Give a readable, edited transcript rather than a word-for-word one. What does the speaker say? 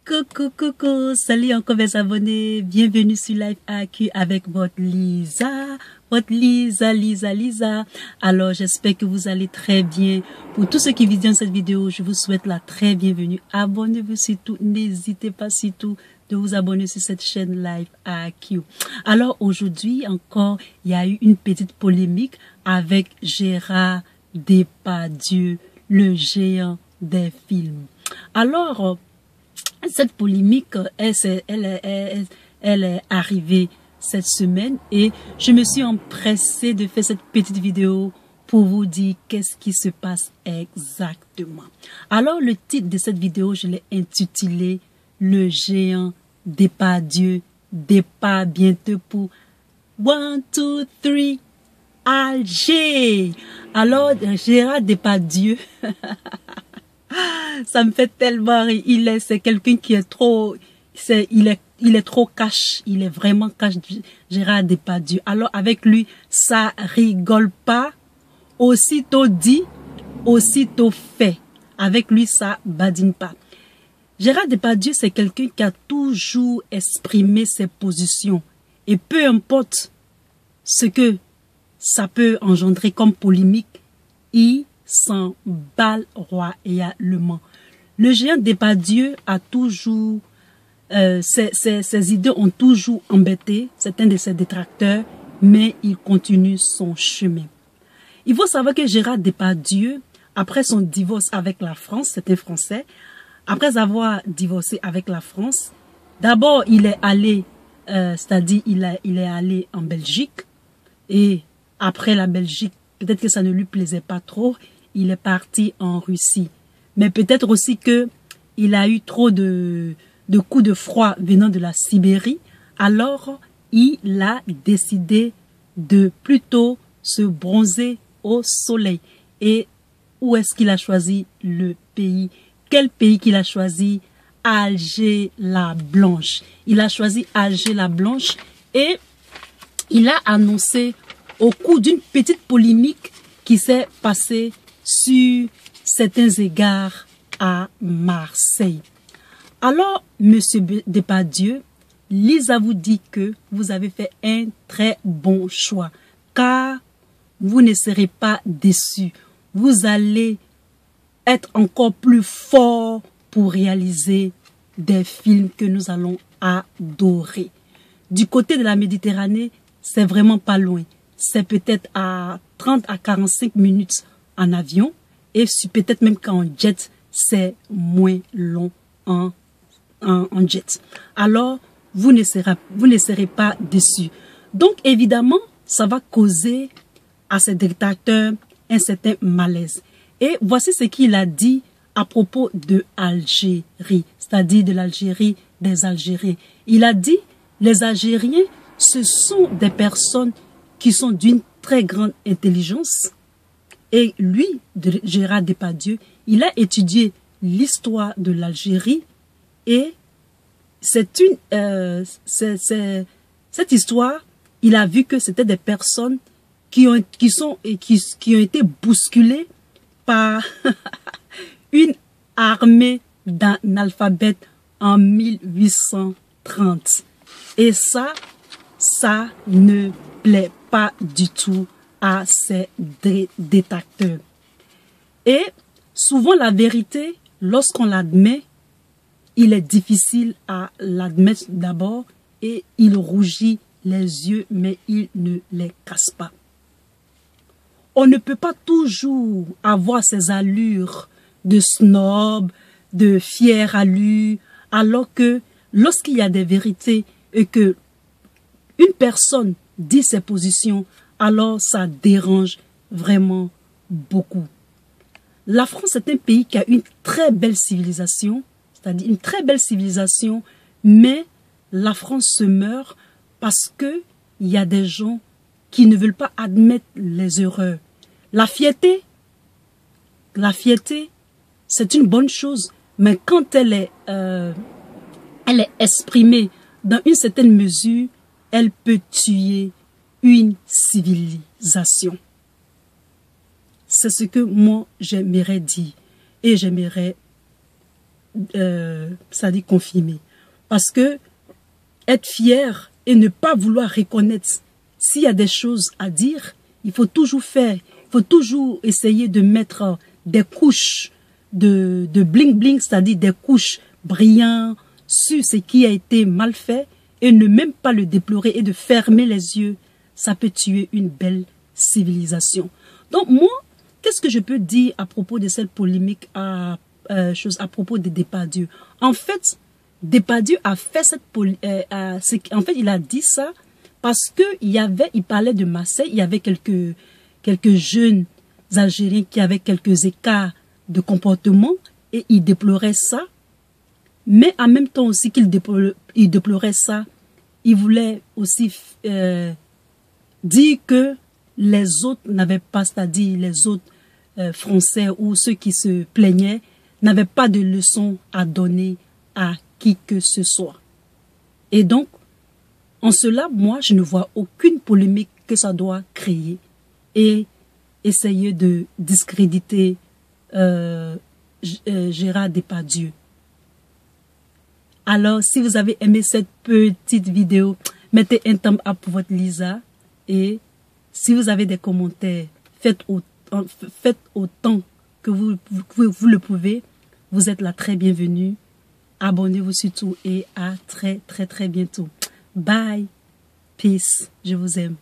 Coucou, salut encore mes abonnés, bienvenue sur Live AQ avec votre Lisa. Alors j'espère que vous allez très bien. Pour tous ceux qui visionnent cette vidéo, je vous souhaite la très bienvenue. Abonnez-vous surtout, n'hésitez pas surtout de vous abonner sur cette chaîne Live AQ. Alors aujourd'hui encore, il y a eu une petite polémique avec Gérard Depardieu, le géant des films. Alors, cette polémique, elle est arrivée cette semaine et je me suis empressée de faire cette petite vidéo pour vous dire qu'est-ce qui se passe exactement. Alors, le titre de cette vidéo, je l'ai intitulé « Le géant Depardieu départ bientôt pour 1, 2, 3, Alger ». Alors, Gérard Depardieu... Ça me fait tellement rire. C'est quelqu'un qui est trop, il est trop cash. Il est vraiment cash, Gérard Depardieu. Alors avec lui, ça rigole pas. Aussitôt dit, aussitôt fait. Avec lui, ça badine pas. Gérard Depardieu, c'est quelqu'un qui a toujours exprimé ses positions. Et peu importe ce que ça peut engendrer comme polémique, il s'en bat royalement. Le géant Depardieu a toujours, ses idées ont toujours embêté certains de ses détracteurs, mais il continue son chemin. Il faut savoir que Gérard Depardieu, après son divorce avec la France, c'est un Français, après avoir divorcé avec la France, d'abord il est allé, c'est-à-dire il est allé en Belgique, et après la Belgique, peut-être que ça ne lui plaisait pas trop, il est parti en Russie. Mais peut-être aussi que il a eu trop de coups de froid venant de la Sibérie. Alors, il a décidé de plutôt se bronzer au soleil. Et où est-ce qu'il a choisi le pays? Quel pays qu'il a choisi? Alger la Blanche. Il a choisi Alger la Blanche et il a annoncé au cours d'une petite polémique qui s'est passée sur certains égards à Marseille. Alors, Monsieur Depardieu, Lisa vous dit que vous avez fait un très bon choix, car vous ne serez pas déçus. Vous allez être encore plus fort pour réaliser des films que nous allons adorer. Du côté de la Méditerranée, c'est vraiment pas loin. C'est peut-être à 30 à 45 minutes en avion et peut-être même qu'en jet, c'est moins long en jet. Alors, vous ne serez pas déçus. Donc, évidemment, ça va causer à ces détracteurs un certain malaise. Et voici ce qu'il a dit à propos de Algérie, c'est-à-dire de l'Algérie des Algériens. Il a dit, les Algériens, ce sont des personnes qui sont d'une très grande intelligence. Et lui, Gérard Depardieu, il a étudié l'histoire de l'Algérie et cette histoire, il a vu que c'était des personnes qui ont été bousculées par une armée d'analphabètes en 1830. Et ça ne plaît pas du tout à ces détracteurs. Et souvent la vérité, lorsqu'on l'admet, il est difficile à l'admettre d'abord et il rougit les yeux, mais il ne les casse pas. On ne peut pas toujours avoir ces allures de snob, de fier allure, alors que lorsqu'il y a des vérités et que une personne dit ses positions, alors ça dérange vraiment beaucoup. La France est un pays qui a une très belle civilisation, c'est-à-dire une très belle civilisation, mais la France se meurt parce que il y a des gens qui ne veulent pas admettre les erreurs. La fierté, c'est une bonne chose, mais quand elle est exprimée dans une certaine mesure, elle peut tuer une civilisation. C'est ce que moi j'aimerais dire et j'aimerais ça dit confirmer. Parce que être fier et ne pas vouloir reconnaître s'il y a des choses à dire, il faut toujours faire, il faut toujours essayer de mettre des couches de bling bling, c'est-à-dire des couches brillantes sur ce qui a été mal fait et ne même pas le déplorer et de fermer les yeux. Ça peut tuer une belle civilisation. Donc moi, qu'est-ce que je peux dire à propos de cette polémique à propos de Depardieu? En fait, Depardieu a fait cette en fait, il a dit ça parce que il parlait de Marseille, il y avait quelques jeunes Algériens qui avaient quelques écarts de comportement et il déplorait ça. Mais en même temps aussi qu'il déplorait ça, il voulait aussi dire que les autres n'avaient pas, c'est-à-dire les autres Français ou ceux qui se plaignaient, n'avaient pas de leçon à donner à qui que ce soit. Et donc, en cela, moi, je ne vois aucune polémique que ça doit créer et essayer de discréditer Gérard Depardieu. Alors, si vous avez aimé cette petite vidéo, mettez un thumb up pour votre Lisa. Et si vous avez des commentaires, faites autant que vous le pouvez. Vous êtes la très bienvenue. Abonnez-vous surtout et à très bientôt. Bye. Peace. Je vous aime.